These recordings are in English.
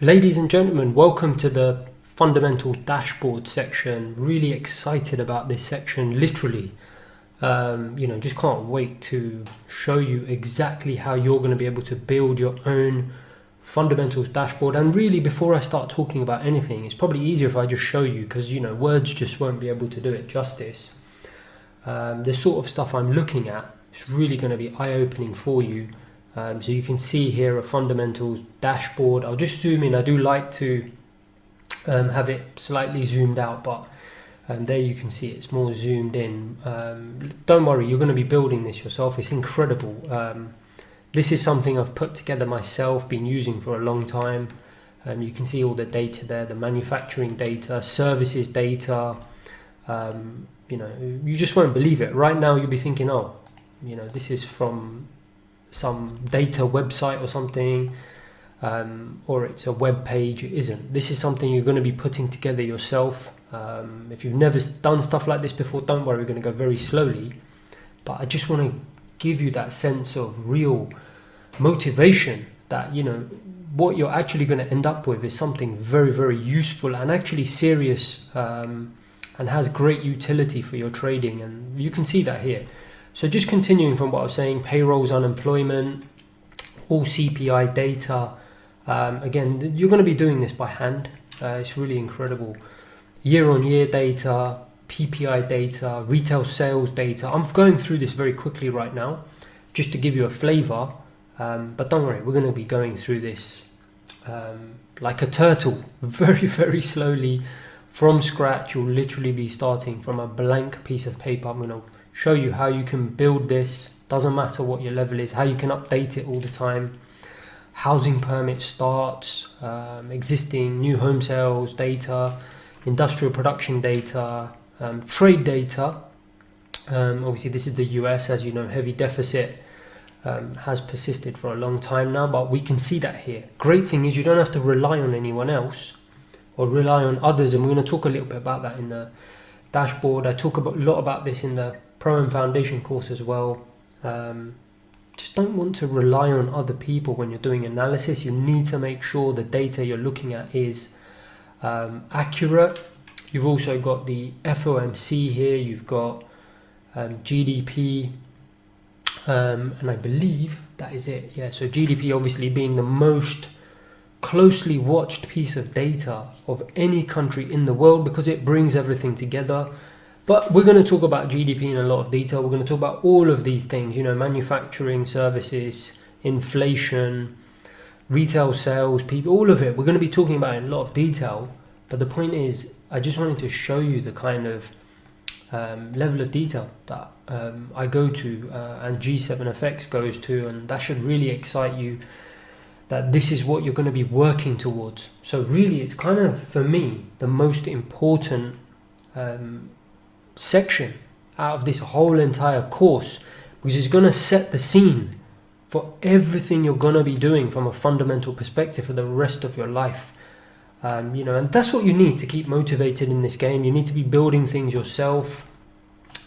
Ladies and gentlemen, welcome to the fundamental dashboard section. Really excited about this section, literally. Just can't wait to show you exactly how you're going to be able to build your own fundamentals dashboard. And really, before I start talking about anything, it's probably easier if I just show you, because words just won't be able to do it justice. The sort of stuff I'm looking at is really going to be eye-opening for you. So you can see here a fundamentals dashboard. I'll just zoom in. I do like to have it slightly zoomed out, but there you can see it's more zoomed in. Don't worry, you're going to be building this yourself. It's incredible. This is something I've put together myself, been using for a long time. You can see all the data there, the manufacturing data, services data. You just won't believe it. Right now you'll be thinking, oh, this is from some data website or something, or it's a web page. It isn't. This is something you're going to be putting together yourself. If you've never done stuff like this before, don't worry, we're going to go very slowly, but I just want to give you that sense of real motivation that what you're actually going to end up with is something very, very useful and actually serious, and has great utility for your trading. And you can see that here. So just continuing from what I was saying, payrolls, unemployment, all CPI data. Again, you're going to be doing this by hand. It's really incredible. Year-on-year data, PPI data, retail sales data. I'm going through this very quickly right now, just to give you a flavor. But don't worry, we're going to be going through this like a turtle, very, very slowly from scratch. You'll literally be starting from a blank piece of paper. I'm going to show you how you can build this. Doesn't matter what your level is, how you can update it all the time. Housing permit starts, existing new home sales data, industrial production data, trade data. Obviously this is the US, as you know, heavy deficit has persisted for a long time now, but we can see that here. Great thing is you don't have to rely on anyone else or rely on others, and we're going to talk a little bit about that in the dashboard. I talk a lot about this in the Pro and Foundation course as well. Just don't want to rely on other people when you're doing analysis. You need to make sure the data you're looking at is accurate. You've also got the FOMC here, you've got GDP, and I believe that is it. Yeah, so GDP obviously being the most closely watched piece of data of any country in the world, because it brings everything together. But we're going to talk about GDP in a lot of detail. We're going to talk about all of these things, manufacturing, services, inflation, retail sales, people, all of it. We're going to be talking about it in a lot of detail. But the point is, I just wanted to show you the kind of level of detail that I go to, and G7FX goes to, and that should really excite you, that this is what you're going to be working towards. So really, it's kind of, for me, the most important section out of this whole entire course, which is going to set the scene for everything you're going to be doing from a fundamental perspective for the rest of your life. And that's what you need to keep motivated in this game. You need to be building things yourself,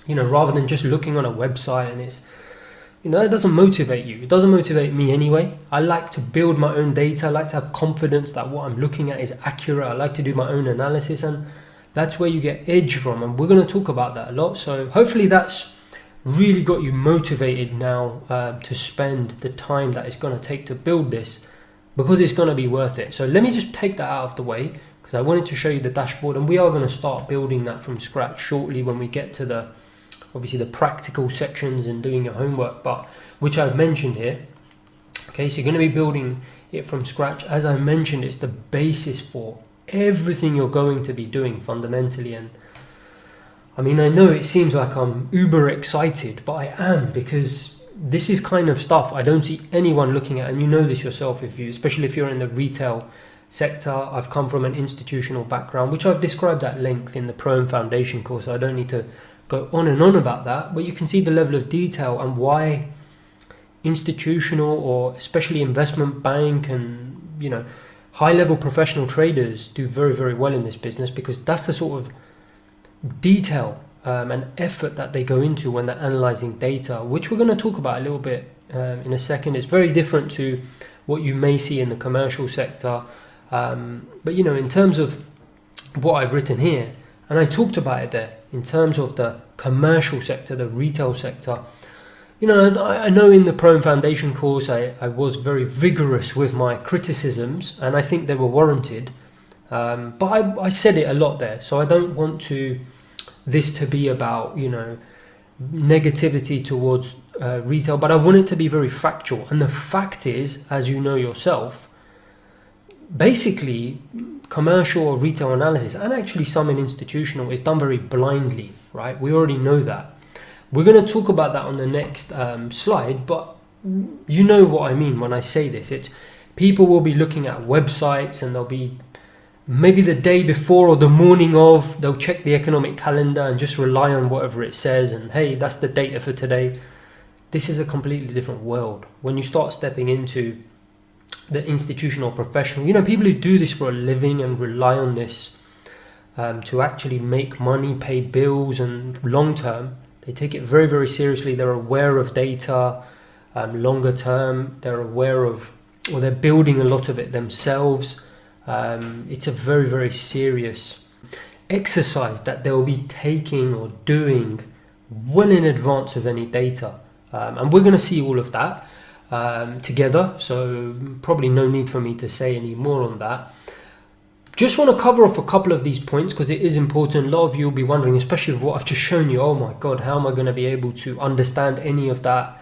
rather than just looking on a website, and it's that doesn't motivate you. It doesn't motivate me anyway. I like to build my own data. I like to have confidence that what I'm looking at is accurate. I like to do my own analysis, and that's where you get edge from, and we're going to talk about that a lot. So hopefully that's really got you motivated now to spend the time that it's going to take to build this, because it's going to be worth it. So let me just take that out of the way, because I wanted to show you the dashboard, and we are going to start building that from scratch shortly when we get to obviously the practical sections and doing your homework, but which I've mentioned here. Okay, so you're going to be building it from scratch. As I mentioned, it's the basis for everything you're going to be doing fundamentally. And I mean, I know it seems like I'm uber excited, but I am, because this is kind of stuff I don't see anyone looking at, and you know this yourself, especially if you're in the retail sector. I've come from an institutional background, which I've described at length in the Pro and Foundation course, so I don't need to go on and on about that, but you can see the level of detail and why institutional, or especially investment bank, and high-level professional traders do very, very well in this business, because that's the sort of detail and effort that they go into when they're analyzing data, which we're going to talk about a little bit in a second. It's very different to what you may see in the commercial sector. But you know, in terms of what I've written here, and I talked about it there, in terms of the commercial sector, the retail sector, you know, I know in the Pro and Foundation course I was very vigorous with my criticisms, and I think they were warranted. But I said it a lot there, so I don't want this to be about, you know, negativity towards retail, but I want it to be very factual. And the fact is, as you know yourself, basically commercial or retail analysis, and actually some in institutional, is done very blindly, right? We already know that. We're going to talk about that on the next slide, but you know what I mean when I say this. It's people will be looking at websites, and they'll be maybe the day before or the morning of, they'll check the economic calendar and just rely on whatever it says, and hey, that's the data for today. This is a completely different world. When you start stepping into the institutional professional, you know, people who do this for a living and rely on this to actually make money, pay bills, and long term, they take it very, very seriously. They're aware of data, longer term, they're aware of, or they're building a lot of it themselves. It's a very, very serious exercise that they'll be taking or doing well in advance of any data. And we're going to see all of that together, so probably no need for me to say any more on that. Just want to cover off a couple of these points because it is important. A lot of you will be wondering, especially with what I've just shown you, oh my god, how am I going to be able to understand any of that?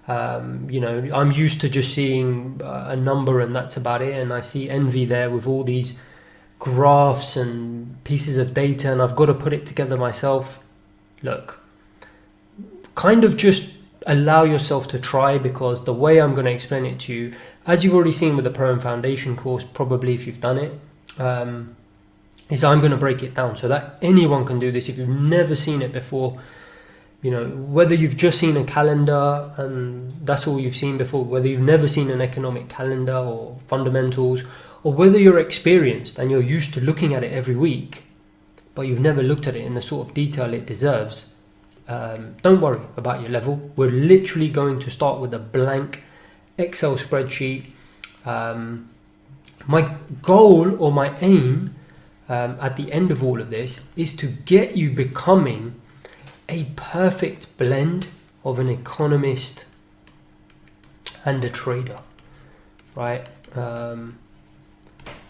You know, I'm used to just seeing a number and that's about it, and I see Envy there with all these graphs and pieces of data, and I've got to put it together myself. Look, kind of just allow yourself to try, because the way I'm going to explain it to you, as you've already seen with the Pro and Foundation course, probably if you've done it, is I'm going to break it down so that anyone can do this. If you've never seen it before, you know, whether you've just seen a calendar and that's all you've seen before, whether you've never seen an economic calendar or fundamentals, or whether you're experienced and you're used to looking at it every week, but you've never looked at it in the sort of detail it deserves, don't worry about your level. We're literally going to start with a blank Excel spreadsheet. My goal or my aim at the end of all of this is to get you becoming a perfect blend of an economist and a trader, right? And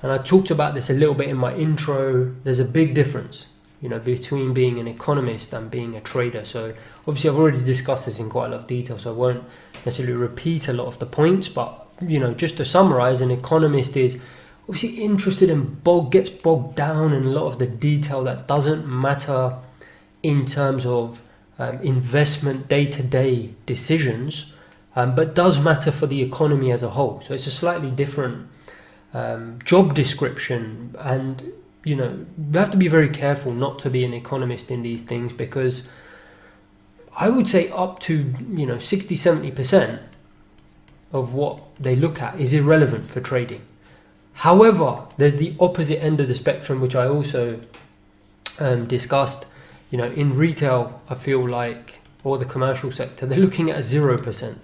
I talked about this a little bit in my intro. There's a big difference, you know, between being an economist and being a trader. So obviously I've already discussed this in quite a lot of detail, so I won't necessarily repeat a lot of the points, but you know, just to summarize, an economist is obviously interested in gets bogged down in a lot of the detail that doesn't matter in terms of investment day-to-day decisions, but does matter for the economy as a whole. So it's a slightly different job description, and you know, you have to be very careful not to be an economist in these things, because I would say up to, you know, 60-70% of what they look at is irrelevant for trading. However, there's the opposite end of the spectrum, which I also discussed. You know, in retail, I feel like, or the commercial sector, they're looking at 0%.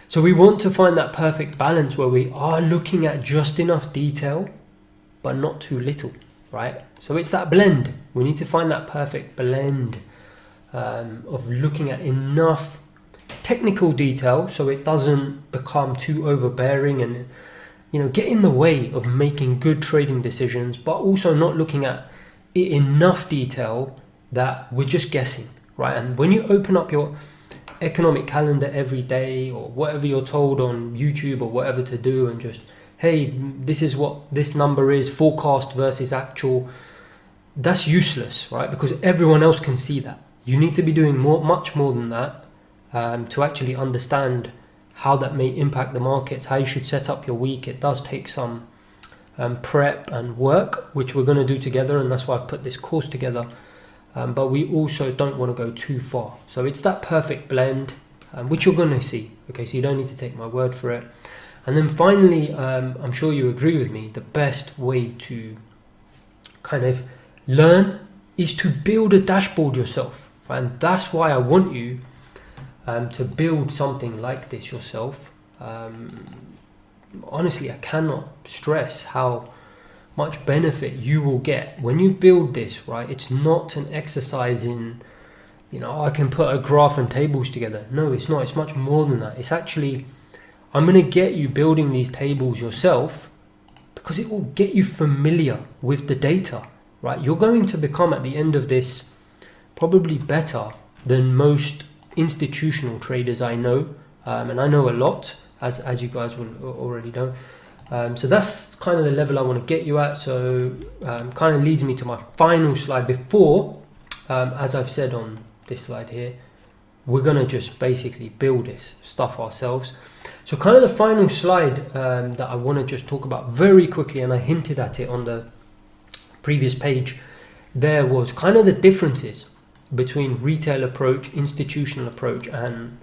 So we want to find that perfect balance where we are looking at just enough detail, but not too little, right? So it's that blend. We need to find that perfect blend of looking at enough technical detail so it doesn't become too overbearing and, you know, get in the way of making good trading decisions, but also not looking at it enough detail that we're just guessing, right? And when you open up your economic calendar every day, or whatever you're told on YouTube or whatever to do, and just, hey, this is what this number is, forecast versus actual, that's useless, right? Because everyone else can see that. You need to be doing much more than that to actually understand how that may impact the markets, how you should set up your week. It does take some prep and work, which we're going to do together, and that's why I've put this course together. But we also don't want to go too far. So it's that perfect blend, which you're going to see. Okay, so you don't need to take my word for it. And then finally, I'm sure you agree with me, the best way to kind of learn is to build a dashboard yourself. And that's why I want you to build something like this yourself. Honestly, I cannot stress how much benefit you will get when you build this, right? It's not an exercise in, I can put a graph and tables together. No, it's not. It's much more than that. It's actually, I'm going to get you building these tables yourself because it will get you familiar with the data, right? You're going to become, at the end of this, probably better than most institutional traders I know. And I know a lot, as you guys will already know. So that's kind of the level I want to get you at. So kind of leads me to my final slide before, as I've said on this slide here, we're going to just basically build this stuff ourselves. So kind of the final slide that I want to just talk about very quickly, and I hinted at it on the previous page, there was kind of the differences between retail approach, institutional approach, and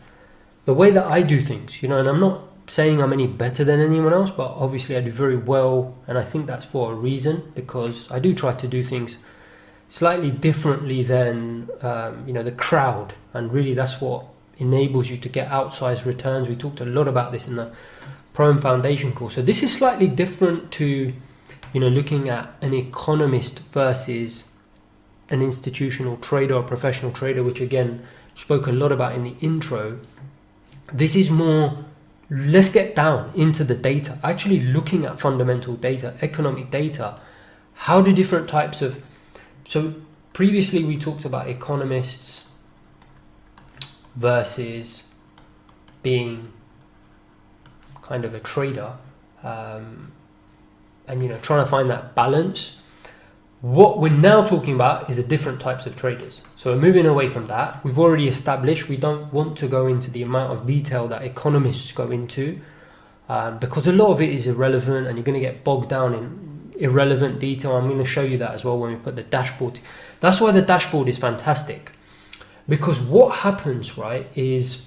the way that I do things, and I'm not saying I'm any better than anyone else, but obviously I do very well, and I think that's for a reason, because I do try to do things slightly differently than the crowd, and really that's what enables you to get outsized returns. We talked a lot about this in the Pro and Foundation course. So this is slightly different to looking at an economist versus an institutional trader or professional trader, which again spoke a lot about in the intro. This is more, let's get down into the data, actually looking at fundamental data, economic data. How do different types of, so previously we talked about economists versus being kind of a trader, and trying to find that balance. What we're now talking about is the different types of traders. So we're moving away from that. We've already established we don't want to go into the amount of detail that economists go into, because a lot of it is irrelevant and you're going to get bogged down in irrelevant detail. I'm going to show you that as well when we put the dashboard. That's why the dashboard is fantastic, because what happens, right, is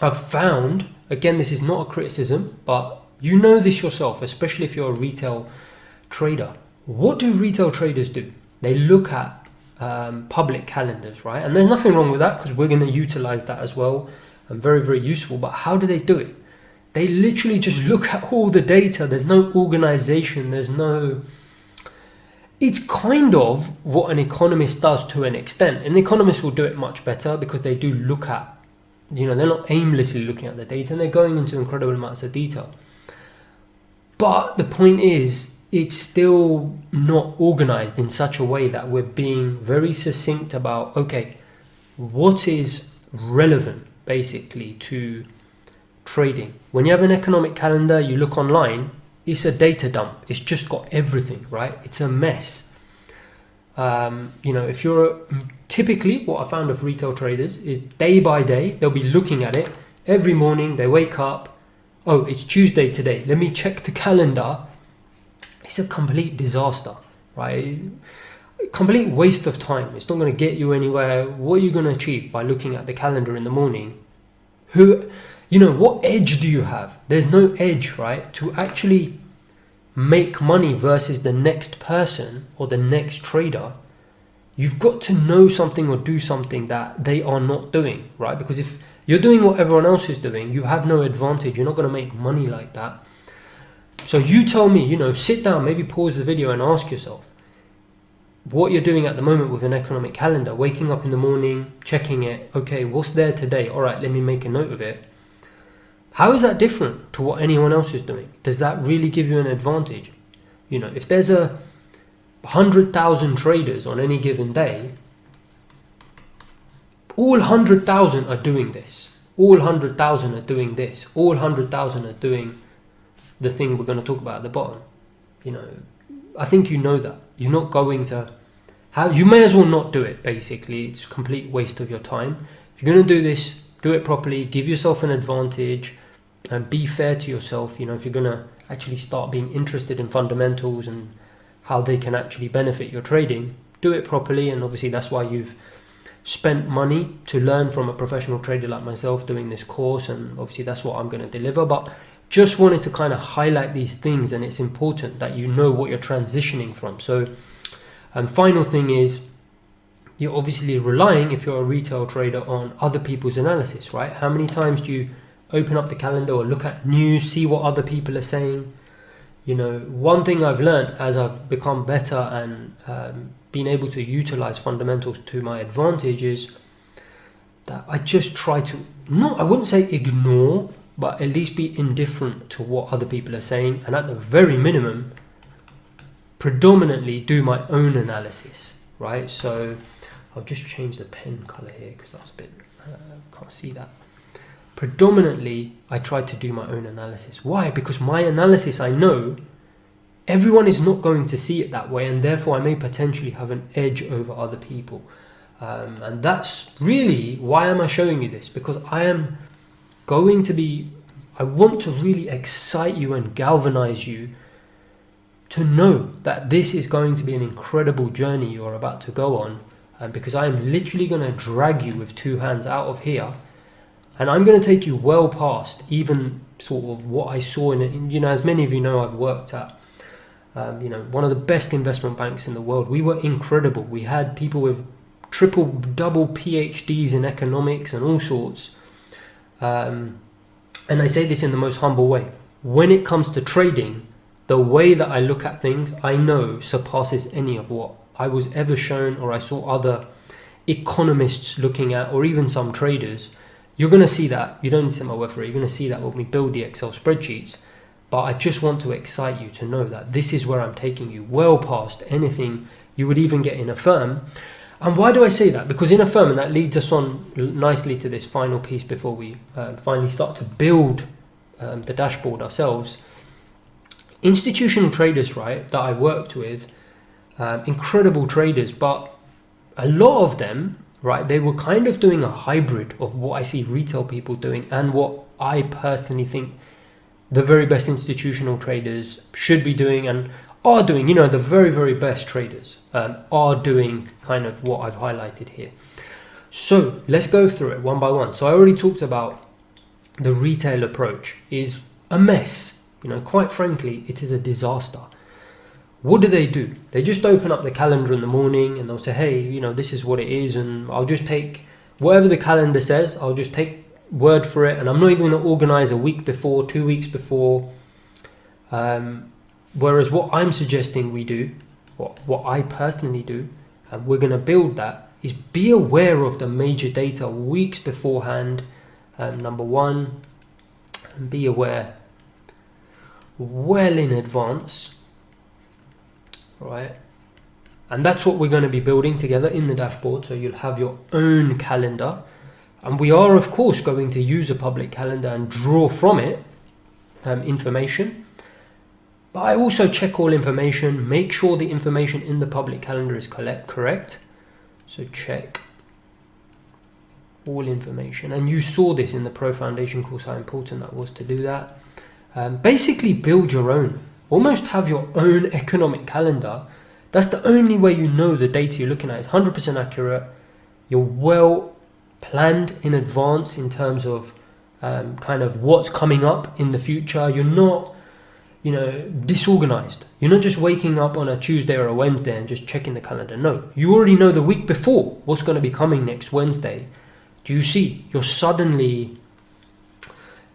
I've found, again, this is not a criticism, but you know this yourself, especially if you're a retail trader. What do retail traders do? They look at public calendars, right? And there's nothing wrong with that, because we're going to utilize that as well, and very, very useful. But how do they do it? They literally just look at all the data. There's no organization. It's kind of what an economist does to an extent. An economist will do it much better because they do look at, they're not aimlessly looking at the data, and they're going into incredible amounts of detail. But the point is, it's still not organized in such a way that we're being very succinct about, okay, what is relevant basically to trading. When you have an economic calendar, you look online, it's a data dump. It's just got everything, right? It's a mess. If you're typically, what I found of retail traders is day by day, they'll be looking at it every morning. They wake up, oh, it's Tuesday today, let me check the calendar. It's a complete disaster, right? Complete waste of time. It's not going to get you anywhere. What are you going to achieve by looking at the calendar in the morning? What edge do you have? There's no edge, right? To actually make money versus the next person or the next trader, you've got to know something or do something that they are not doing, right? Because if you're doing what everyone else is doing, you have no advantage. You're not going to make money like that. So you tell me, sit down, maybe pause the video and ask yourself what you're doing at the moment with an economic calendar, waking up in the morning, checking it. Okay, what's there today? All right, let me make a note of it. How is that different to what anyone else is doing? Does that really give you an advantage? If there's 100,000 traders on any given day, all 100,000 are doing this. All 100,000 are doing this. All 100,000 are doing the thing we're going to talk about at the bottom. I think you know that. You're not going to you may as well not do it, basically. It's a complete waste of your time. If you're going to do this, do it properly, give yourself an advantage, and be fair to yourself. If you're going to actually start being interested in fundamentals and how they can actually benefit your trading, do it properly. And obviously that's why you've spent money to learn from a professional trader like myself doing this course, and obviously that's what I'm going to deliver. But just wanted to kind of highlight these things, and it's important that you know what you're transitioning from. So, and final thing is, you're obviously relying, if you're a retail trader, on other people's analysis, right? How many times do you open up the calendar or look at news, see what other people are saying? You know, one thing I've learned as I've become better and been able to utilize fundamentals to my advantage is that I just try to, I wouldn't say ignore, but at least be indifferent to what other people are saying, and at the very minimum, predominantly do my own analysis, right? So I'll just change the pen color here because that's a bit, can't see that. Predominantly, I try to do my own analysis. Why? Because my analysis, I know everyone is not going to see it that way, and therefore I may potentially have an edge over other people. And that's really, why am I showing you this? Because I want to really excite you and galvanize you to know that this is going to be an incredible journey you're about to go on. Because I am literally going to drag you with two hands out of here, and I'm going to take you well past even sort of what I saw in, you know, as many of you know, I've worked at, you know, one of the best investment banks in the world. We were incredible. We had people with triple, double PhDs in economics and all sorts. And I say this in the most humble way. When it comes to trading, the way that I look at things, I know surpasses any of what I was ever shown or I saw other economists looking at, or even some traders. You're going to see that. You don't need to take my word for it. You're going to see that when we build the Excel spreadsheets. But I just want to excite you to know that this is where I'm taking you, well past anything you would even get in a firm. And why do I say that? Because in a firm, and that leads us on nicely to this final piece before we finally start to build the dashboard ourselves. Institutional traders, right, that I worked with, incredible traders, but a lot of them, right, they were kind of doing a hybrid of what I see retail people doing and what I personally think the very best institutional traders should be doing and are doing. You know, the very, very best traders are doing kind of what I've highlighted here. So let's go through it one by one. So I already talked about the retail approach is a mess. You know, quite frankly, it is a disaster. What do? They just open up the calendar in the morning and they'll say, hey, you know, this is what it is, and I'll just take whatever the calendar says, I'll just take word for it, and I'm not even going to organize a week before, 2 weeks before. Whereas what I'm suggesting we do, what I personally do, and we're going to build that, is be aware of the major data weeks beforehand, number one, and be aware well in advance, right? And that's what we're going to be building together in the dashboard. So you'll have your own calendar, and we are of course going to use a public calendar and draw from it information. But I also check all information, make sure the information in the public calendar is correct. So check all information. And you saw this in the Pro Foundation course, how important that was to do that. Basically build your own, almost have your own economic calendar. That's the only way you know the data you're looking at is 100% accurate. You're well planned in advance in terms of kind of what's coming up in the future. You're not, you know, disorganized. You're not just waking up on a Tuesday or a Wednesday and just checking the calendar. No, you already know the week before what's going to be coming next Wednesday. Do you see? You're suddenly,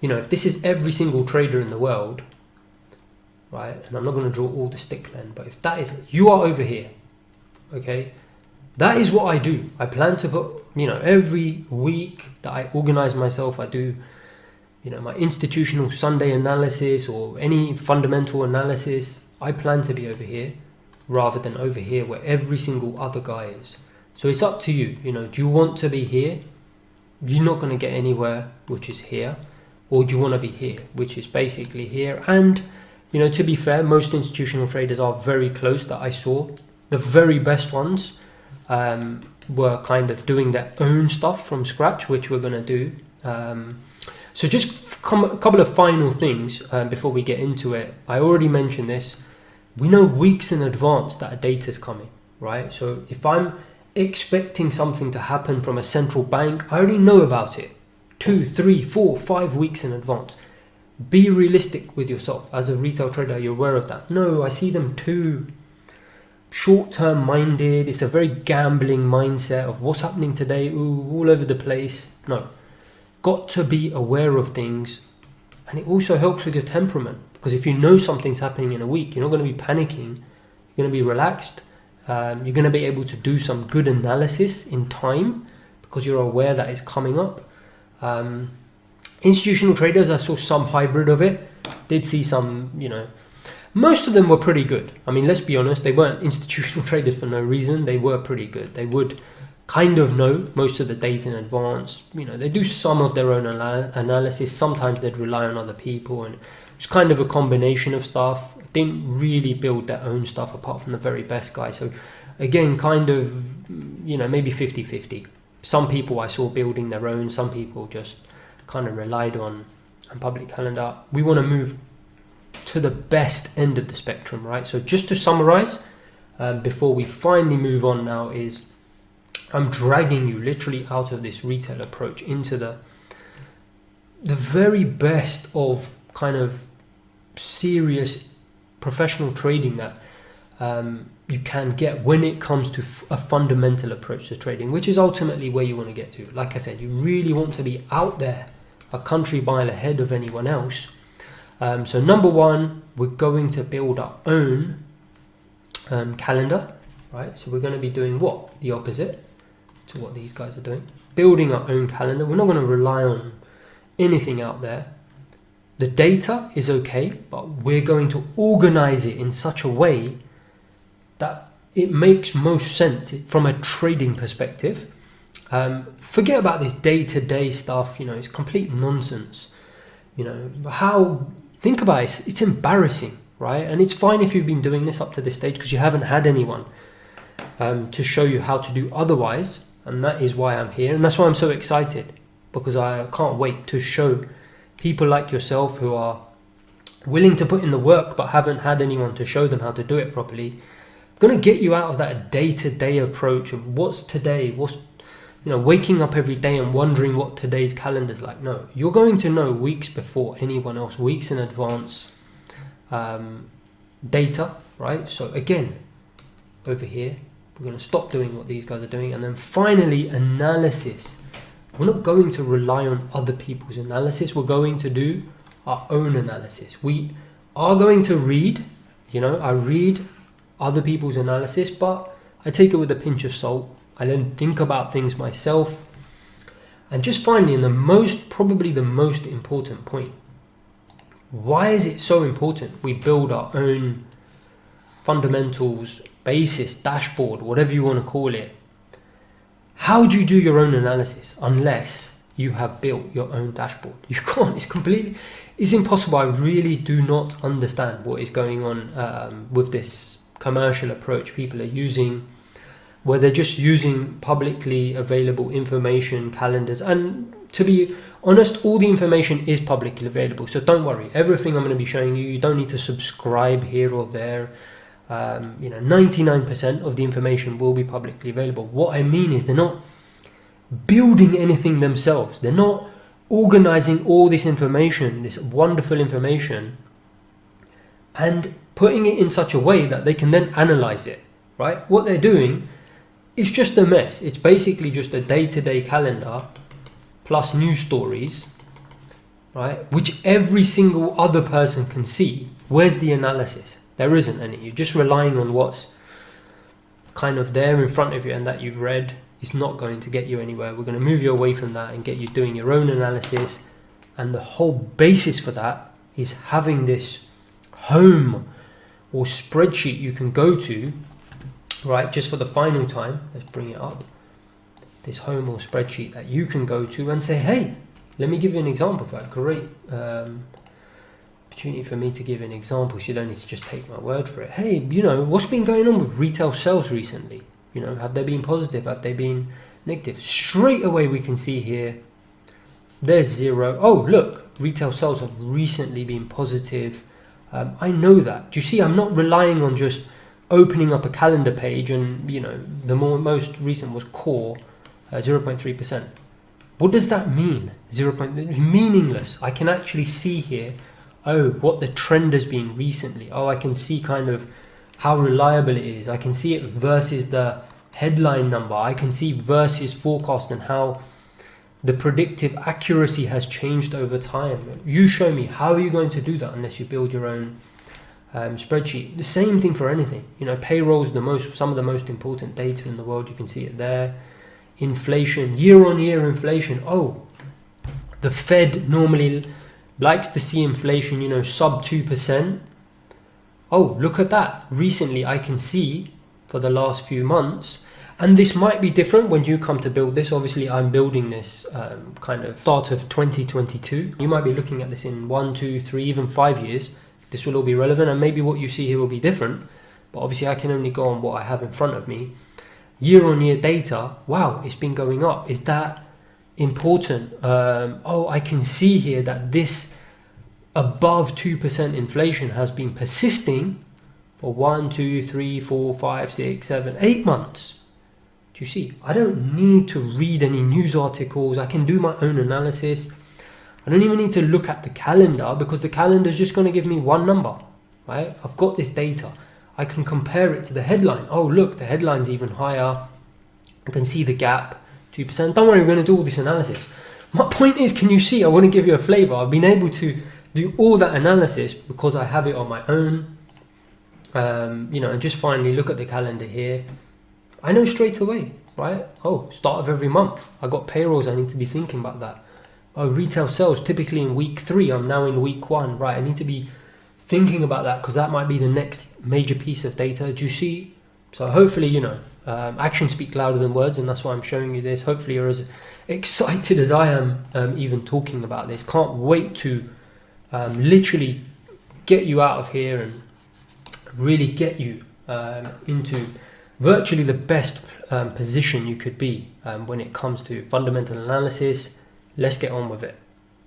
you know, if this is every single trader in the world, right, and I'm not going to draw all the stick men, but if that is, you are over here, okay, that is what I do. I plan to put, you know, every week that I organize myself, I do, you know, my institutional Sunday analysis or any fundamental analysis. I plan to be over here rather than over here where every single other guy is. So it's up to you. You know, do you want to be here? You're not going to get anywhere, which is here. Or do you want to be here, which is basically here? And, you know, to be fair, most institutional traders are very close that I saw. The very best ones were kind of doing their own stuff from scratch, which we're going to do. So just a couple of final things before we get into it. I already mentioned this. We know weeks in advance that a data's coming, right? So if I'm expecting something to happen from a central bank, I already know about it 2, 3, 4, 5 weeks in advance. Be realistic with yourself. As a retail trader, you're aware of that. No, I see them too short-term minded. It's a very gambling mindset of what's happening today, ooh, all over the place. No. Got to be aware of things, and it also helps with your temperament. Because if you know something's happening in a week, you're not going to be panicking. You're going to be relaxed. You're going to be able to do some good analysis in time because you're aware that it's coming up. Institutional traders, I saw some hybrid of it. Did see some, most of them were pretty good. I mean, let's be honest, they weren't institutional traders for no reason. They were pretty good. They would kind of know most of the data in advance. They do some of their own analysis. Sometimes they'd rely on other people, and it's kind of a combination of stuff. Didn't really build their own stuff apart from the very best guy. So again, kind of, maybe 50-50. Some people I saw building their own. Some people just kind of relied on public calendar. We want to move to the best end of the spectrum, right? So just to summarize, before we finally move on now, is I'm dragging you literally out of this retail approach into the very best of kind of serious professional trading that you can get when it comes to a fundamental approach to trading, which is ultimately where you want to get to. Like I said, you really want to be out there, a country mile ahead of anyone else. So number one, we're going to build our own calendar, right? So we're going to be doing what? The opposite to what these guys are doing. Building our own calendar. We're not going to rely on anything out there. The data is okay, but we're going to organize it in such a way that it makes most sense from a trading perspective. Forget about this day-to-day stuff, it's complete nonsense. Think about it, it's embarrassing, right? And it's fine if you've been doing this up to this stage because you haven't had anyone to show you how to do otherwise. And that is why I'm here. And that's why I'm so excited, because I can't wait to show people like yourself who are willing to put in the work but haven't had anyone to show them how to do it properly. I'm going to get you out of that day-to-day approach of what's today, what's waking up every day and wondering what today's calendar's like. No, you're going to know weeks before anyone else, weeks in advance, data, right? So again, over here, we're going to stop doing what these guys are doing. And then finally, analysis. We're not going to rely on other people's analysis. We're going to do our own analysis. We are going to read, I read other people's analysis, but I take it with a pinch of salt. I then think about things myself. And just finally, and probably the most important point, why is it so important we build our own fundamentals, basis, dashboard, whatever you want to call it? How do you do your own analysis unless you have built your own dashboard? You can't. It's impossible. I really do not understand what is going on with this commercial approach people are using, where they're just using publicly available information, calendars. And to be honest, all the information is publicly available. So don't worry. Everything I'm going to be showing you, you don't need to subscribe here or there. 99% of the information will be publicly available. What I mean is they're not building anything themselves. They're not organizing all this information, this wonderful information, and putting it in such a way that they can then analyze it, right? What they're doing is just a mess. It's basically just a day-to-day calendar plus news stories, right? Which every single other person can see. Where's the analysis? There isn't any. You're just relying on what's kind of there in front of you and that you've read. Is not going to get you anywhere. We're going to move you away from that and get you doing your own analysis. And the whole basis for that is having this home or spreadsheet you can go to, right? Just for the final time, let's bring it up. This home or spreadsheet that you can go to and say, hey, let me give you an example of that. Great opportunity for me to give an example, so you don't need to just take my word for it. Hey, what's been going on with retail sales recently? Have they been positive? Have they been negative? Straight away we can see here, there's 0. Oh, look, retail sales have recently been positive. I know that. Do you see, I'm not relying on just opening up a calendar page and, the most recent was core, 0.3%. What does that mean? Meaningless. I can actually see here, what the trend has been recently. I can see kind of how reliable it is. I can see it versus the headline number. I can see versus forecast and how the predictive accuracy has changed over time. You show me, how are you going to do that unless you build your own spreadsheet? The same thing for anything. You know, payroll's some of the most important data in the world. You can see it there. Inflation, year-on-year inflation. Oh, the Fed normally likes to see inflation, you know, sub 2%. Oh, look at that. Recently, I can see for the last few months, and this might be different when you come to build this. Obviously, I'm building this kind of start of 2022. You might be looking at this in 1, 2, 3, even 5 years. This will all be relevant, and maybe what you see here will be different. But obviously, I can only go on what I have in front of me. Year-on-year data, wow, it's been going up. Is that important? Oh, I can see here that this above 2% inflation has been persisting for 1, 2, 3, 4, 5, 6, 7, 8 months. Do you see? I don't need to read any news articles. I can do my own analysis. I don't even need to look at the calendar, because the calendar is just going to give me one number, right? I've got this data. I can compare it to the headline. Oh, look, the headline's even higher. I can see the gap, 2%. Don't worry, we're going to do all this analysis. My point is, can you see? I want to give you a flavor. I've been able to do all that analysis because I have it on my own. You know, and just finally look at the calendar here. I know straight away, right? Oh, start of every month. I got payrolls. I need to be thinking about that. Oh, retail sales typically in week 3. I'm now in week 1, right? I need to be thinking about that because that might be the next major piece of data. Do you see? So hopefully, you know, actions speak louder than words, and that's why I'm showing you this. Hopefully you're as excited as I am even talking about this. Can't wait to literally get you out of here and really get you into virtually the best position you could be when it comes to fundamental analysis. Let's get on with it.